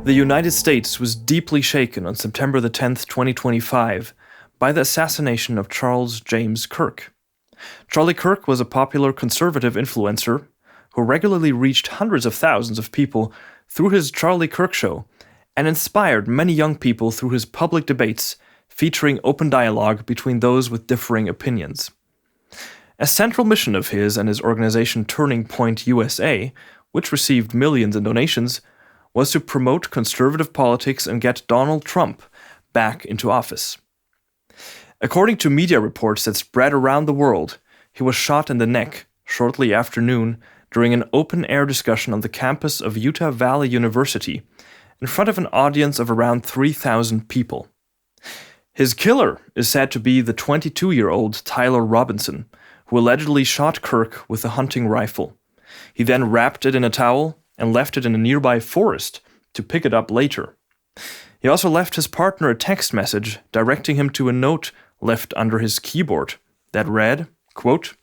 The United States was deeply shaken on September the 10th, 2025, by the assassination of Charles James Kirk. Charlie Kirk was a popular conservative influencer who regularly reached hundreds of thousands of people through his Charlie Kirk show and inspired many young people through his public debates featuring open dialogue between those with differing opinions. A central mission of his and his organization Turning Point USA, which received millions in donations, was to promote conservative politics and get Donald Trump back into office. According to media reports that spread around the world, he was shot in the neck shortly after noon during an open-air discussion on the campus of Utah Valley University in front of an audience of around 3,000 people. His killer is said to be the 22-year-old Tyler Robinson, who allegedly shot Kirk with a hunting rifle. He then wrapped it in a towel and left it in a nearby forest to pick it up later. He also left his partner a text message directing him to a note left under his keyboard that read, quote,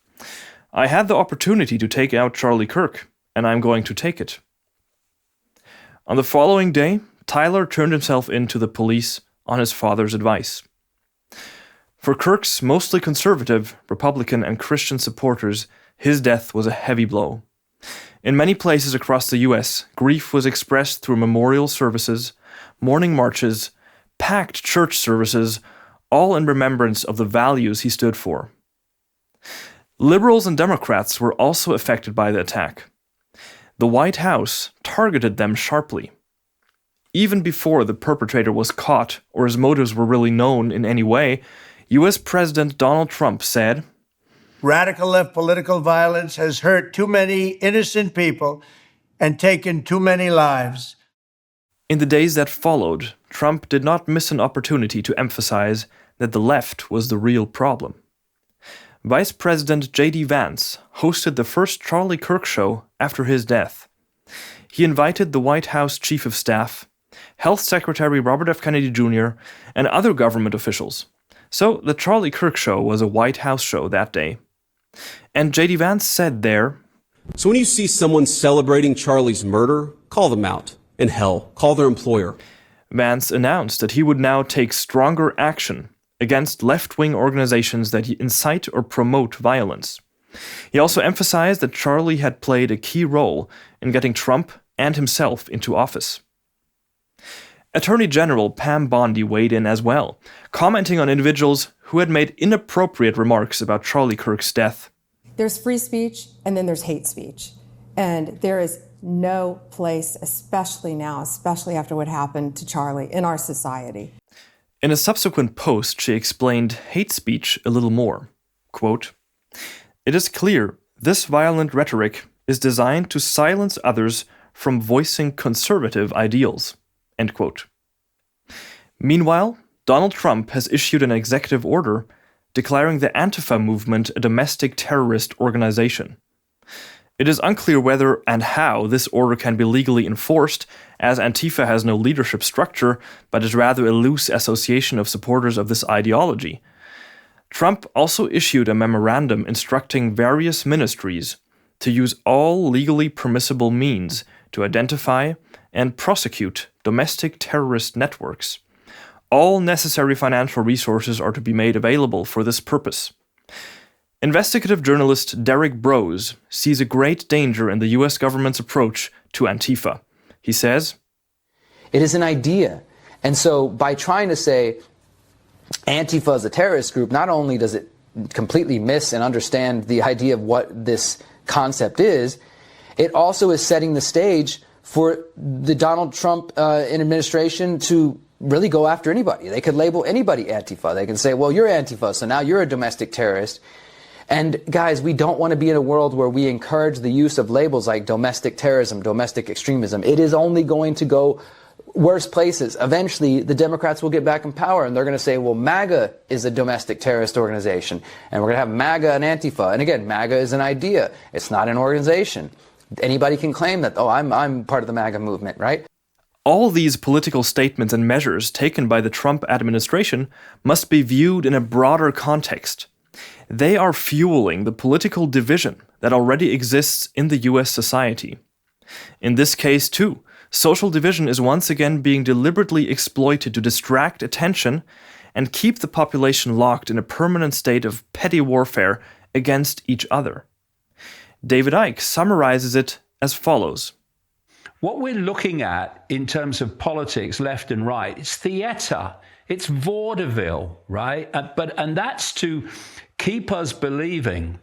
"I had the opportunity to take out Charlie Kirk, and I'm going to take it." On the following day, Tyler turned himself in to the police on his father's advice. For Kirk's mostly conservative, Republican, and Christian supporters, his death was a heavy blow. In many places across the US, grief was expressed through memorial services, morning marches, packed church services, all in remembrance of the values he stood for. Liberals and Democrats were also affected by the attack. The White House targeted them sharply. Even before the perpetrator was caught or his motives were really known in any way, US President Donald Trump said, "Radical left political violence has hurt too many innocent people and taken too many lives." In the days that followed, Trump did not miss an opportunity to emphasize that the left was the real problem. Vice President J.D. Vance hosted the first Charlie Kirk show after his death. He invited the White House Chief of Staff, Health Secretary Robert F. Kennedy Jr., and other government officials. So the Charlie Kirk show was a White House show that day. And J.D. Vance said there, "So when you see someone celebrating Charlie's murder, call them out. And hell, call their employer." Vance announced that he would now take stronger action against left-wing organizations that incite or promote violence. He also emphasized that Charlie had played a key role in getting Trump and himself into office. Attorney General Pam Bondi weighed in as well, commenting on individuals who had made inappropriate remarks about Charlie Kirk's death. There's free speech and then there's hate speech. And there is no place, especially now, especially after what happened to Charlie, in our society. In a subsequent post, she explained hate speech a little more. Quote, "It is clear this violent rhetoric is designed to silence others from voicing conservative ideals." End quote. Meanwhile, Donald Trump has issued an executive order declaring the Antifa movement a domestic terrorist organization. It is unclear whether and how this order can be legally enforced, as Antifa has no leadership structure, but is rather a loose association of supporters of this ideology. Trump also issued a memorandum instructing various ministries to use all legally permissible means to identify and prosecute domestic terrorist networks. All necessary financial resources are to be made available for this purpose. Investigative journalist Derek Brose sees a great danger in the US government's approach to Antifa. He says, "It is an idea. And so by trying to say Antifa is a terrorist group, not only does it completely miss and understand the idea of what this concept is, it also is setting the stage for the Donald Trump administration to really go after anybody. They could label anybody Antifa. They can say, well, you're Antifa, so now you're a domestic terrorist. And guys, we don't want to be in a world where we encourage the use of labels like domestic terrorism, domestic extremism. It is only going to go worse places. Eventually, the Democrats will get back in power, and they're going to say, well, MAGA is a domestic terrorist organization, and we're going to have MAGA and Antifa. And again, MAGA is an idea. It's not an organization. Anybody can claim that, oh, I'm part of the MAGA movement, right? All these political statements and measures taken by the Trump administration must be viewed in a broader context. They are fueling the political division that already exists in the US society. In this case, too, social division is once again being deliberately exploited to distract attention and keep the population locked in a permanent state of petty warfare against each other. David Icke summarizes it as follows. What we're looking at in terms of politics, left and right, it's theater, it's vaudeville, right? And that's to keep us believing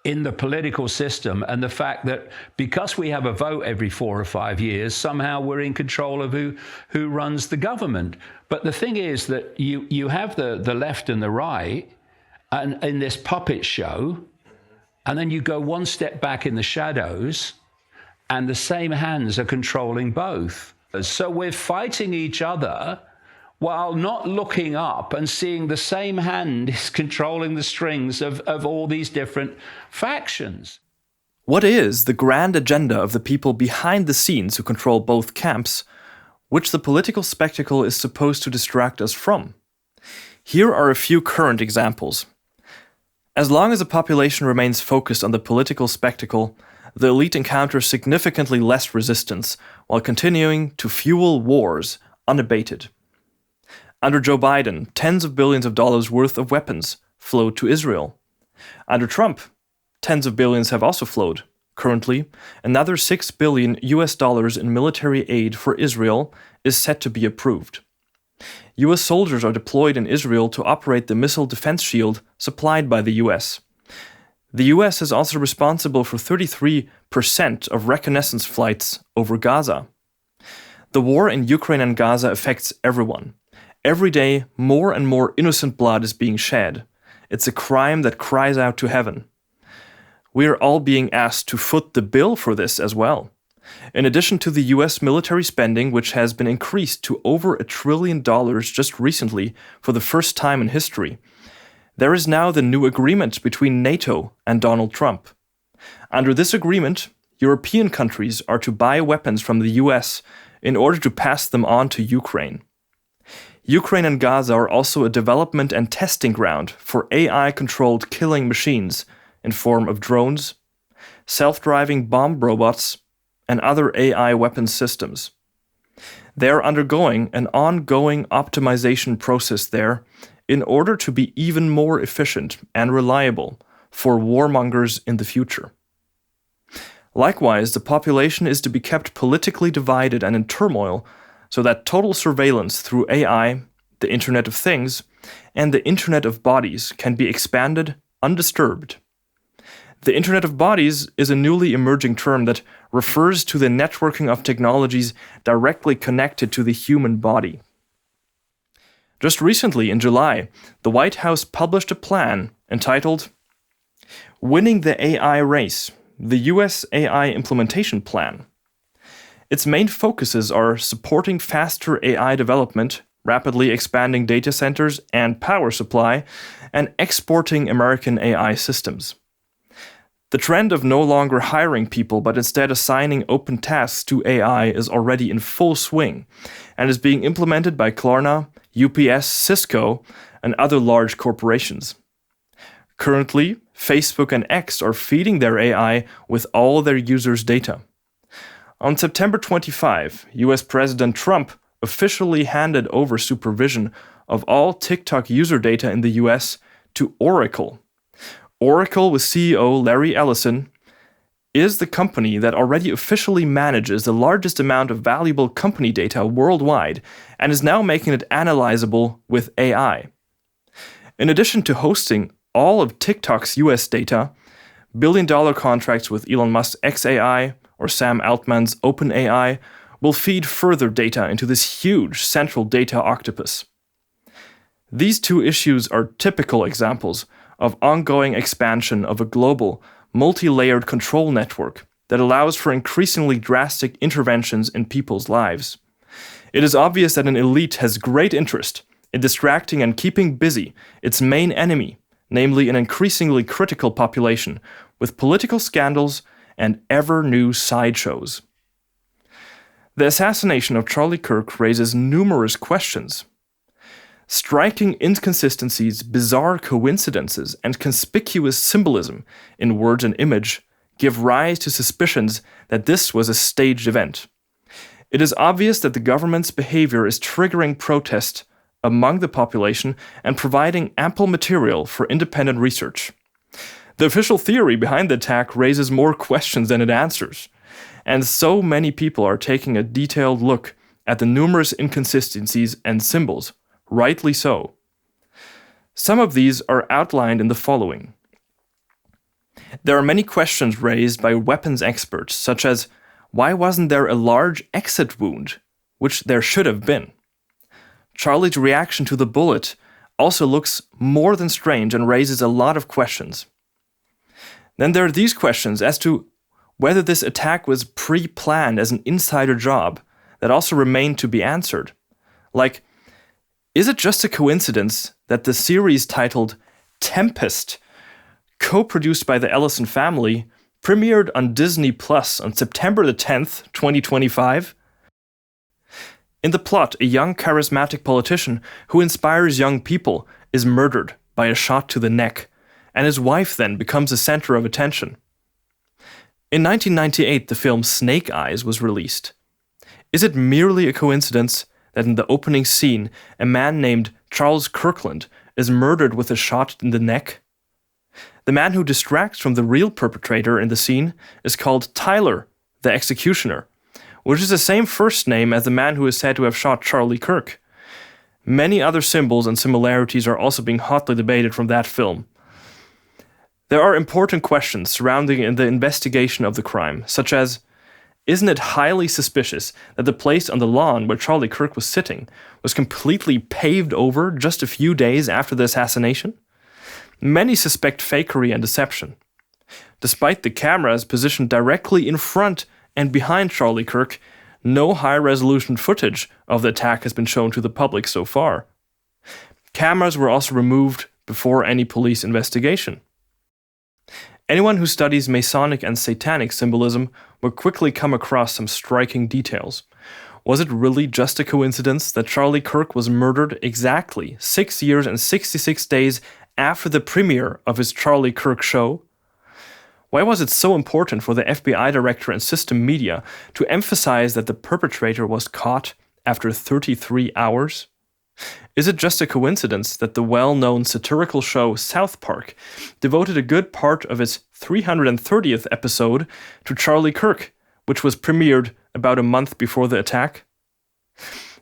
in the political system and the fact that because we have a vote every 4 or 5 years, somehow we're in control of who runs the government. But the thing is that you have the left and the right and in this puppet show, and then you go one step back in the shadows, and the same hands are controlling both. So we're fighting each other while not looking up and seeing the same hand is controlling the strings of all these different factions. What is the grand agenda of the people behind the scenes who control both camps, which the political spectacle is supposed to distract us from? Here are a few current examples. As long as the population remains focused on the political spectacle, the elite encounters significantly less resistance while continuing to fuel wars unabated. Under Joe Biden, tens of billions of dollars worth of weapons flowed to Israel. Under Trump, tens of billions have also flowed. Currently, another $6 billion in military aid for Israel is set to be approved. US soldiers are deployed in Israel to operate the missile defense shield supplied by the US. The US is also responsible for 33% of reconnaissance flights over Gaza. The war in Ukraine and Gaza affects everyone. Every day, more and more innocent blood is being shed. It's a crime that cries out to heaven. We are all being asked to foot the bill for this as well. In addition to the US military spending, which has been increased to over $1 trillion just recently for the first time in history, there is now the new agreement between NATO and Donald Trump. Under this agreement, European countries are to buy weapons from the US in order to pass them on to Ukraine. Ukraine and Gaza are also a development and testing ground for AI-controlled killing machines in form of drones, self-driving bomb robots, and other AI weapons systems. They are undergoing an ongoing optimization process there in order to be even more efficient and reliable for warmongers in the future. Likewise, the population is to be kept politically divided and in turmoil so that total surveillance through AI, the Internet of Things, and the Internet of Bodies can be expanded undisturbed. The Internet of Bodies is a newly emerging term that refers to the networking of technologies directly connected to the human body. Just recently, in July, the White House published a plan entitled Winning the AI Race, the US AI Implementation Plan. Its main focuses are supporting faster AI development, rapidly expanding data centers and power supply, and exporting American AI systems. The trend of no longer hiring people but instead assigning open tasks to AI is already in full swing and is being implemented by Klarna, UPS, Cisco, and other large corporations. Currently, Facebook and X are feeding their AI with all their users' data. On September 25, US President Trump officially handed over supervision of all TikTok user data in the US to Oracle. Oracle, with CEO Larry Ellison, is the company that already officially manages the largest amount of valuable company data worldwide and is now making it analyzable with AI. In addition to hosting all of TikTok's US data, billion-dollar contracts with Elon Musk's xAI or Sam Altman's OpenAI will feed further data into this huge central data octopus. These two issues are typical examples of ongoing expansion of a global, multi-layered control network that allows for increasingly drastic interventions in people's lives. It is obvious that an elite has great interest in distracting and keeping busy its main enemy, namely an increasingly critical population, with political scandals and ever-new sideshows. The assassination of Charlie Kirk raises numerous questions. Striking inconsistencies, bizarre coincidences, and conspicuous symbolism in words and image give rise to suspicions that this was a staged event. It is obvious that the government's behavior is triggering protest among the population and providing ample material for independent research. The official theory behind the attack raises more questions than it answers, and so many people are taking a detailed look at the numerous inconsistencies and symbols, rightly so. Some of these are outlined in the following. There are many questions raised by weapons experts, such as, why wasn't there a large exit wound, which there should have been? Charlie's reaction to the bullet also looks more than strange and raises a lot of questions. Then there are these questions as to whether this attack was pre-planned as an insider job that also remain to be answered. Like, is it just a coincidence that the series titled Tempest, co-produced by the Ellison family, premiered on Disney Plus on September the 10th, 2025? In the plot, a young charismatic politician who inspires young people is murdered by a shot to the neck, and his wife then becomes the center of attention. In 1998, the film Snake Eyes was released. Is it merely a coincidence that in the opening scene, a man named Charles Kirkland is murdered with a shot in the neck? The man who distracts from the real perpetrator in the scene is called Tyler, the executioner, which is the same first name as the man who is said to have shot Charlie Kirk. Many other symbols and similarities are also being hotly debated from that film. There are important questions surrounding the investigation of the crime, such as, isn't it highly suspicious that the place on the lawn where Charlie Kirk was sitting was completely paved over just a few days after the assassination? Many suspect fakery and deception. Despite the cameras positioned directly in front and behind Charlie Kirk, no high-resolution footage of the attack has been shown to the public so far. Cameras were also removed before any police investigation. Anyone who studies Masonic and Satanic symbolism will quickly come across some striking details. Was it really just a coincidence that Charlie Kirk was murdered exactly 6 years and 66 days after the premiere of his Charlie Kirk show? Why was it so important for the FBI director and system media to emphasize that the perpetrator was caught after 33 hours? Is it just a coincidence that the well-known satirical show South Park devoted a good part of its 330th episode to Charlie Kirk, which was premiered about a month before the attack?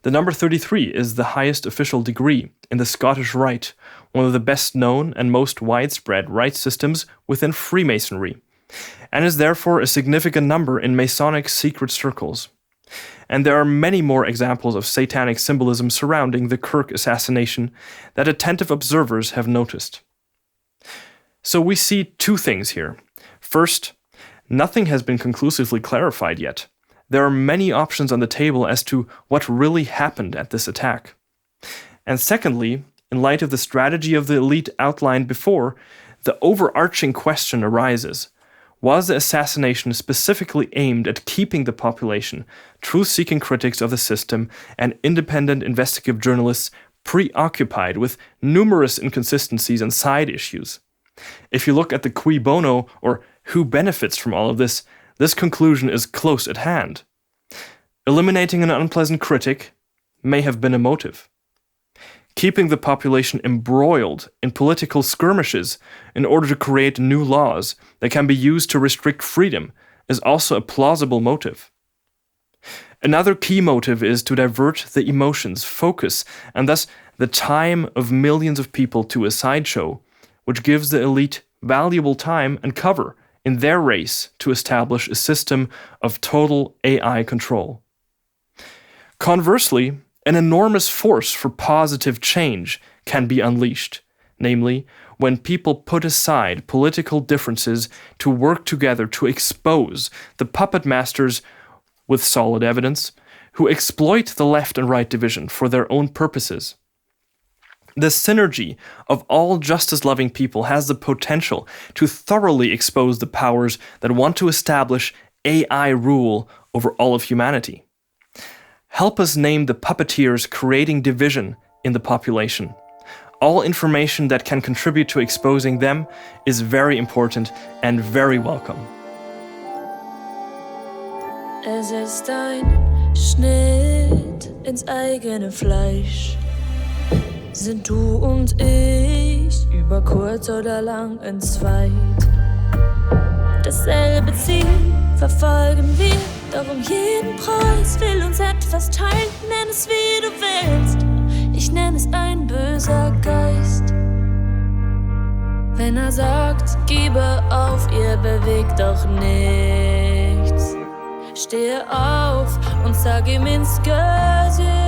The number 33 is the highest official degree in the Scottish Rite, one of the best known and most widespread rite systems within Freemasonry, and is therefore a significant number in Masonic secret circles. And there are many more examples of satanic symbolism surrounding the Kirk assassination that attentive observers have noticed. So we see two things here. First, nothing has been conclusively clarified yet. There are many options on the table as to what really happened at this attack. And secondly, in light of the strategy of the elite outlined before, the overarching question arises: was the assassination specifically aimed at keeping the population, truth-seeking critics of the system, and independent investigative journalists preoccupied with numerous inconsistencies and side issues? If you look at the cui bono, or who benefits from all of this, this conclusion is close at hand. Eliminating an unpleasant critic may have been a motive. Keeping the population embroiled in political skirmishes in order to create new laws that can be used to restrict freedom is also a plausible motive. Another key motive is to divert the emotions, focus, and thus the time of millions of people to a sideshow, which gives the elite valuable time and cover in their race to establish a system of total AI control. Conversely, an enormous force for positive change can be unleashed, namely, when people put aside political differences to work together to expose the puppet masters with solid evidence, who exploit the left and right division for their own purposes. The synergy of all justice-loving people has the potential to thoroughly expose the powers that want to establish AI rule over all of humanity. Help us name the puppeteers creating division in the population. All information that can contribute to exposing them is very important and very welcome. Es ist ein Schnitt ins eigene Fleisch. Sind du und ich über kurz oder lang entzweit. Dasselbe Ziel verfolgen wir, doch um jeden Preis will uns etwas teilen. Nenn es wie du willst, ich nenne es ein böser Geist. Wenn er sagt, gebe auf, ihr bewegt doch nichts. Stehe auf und sag ihm ins Gesicht.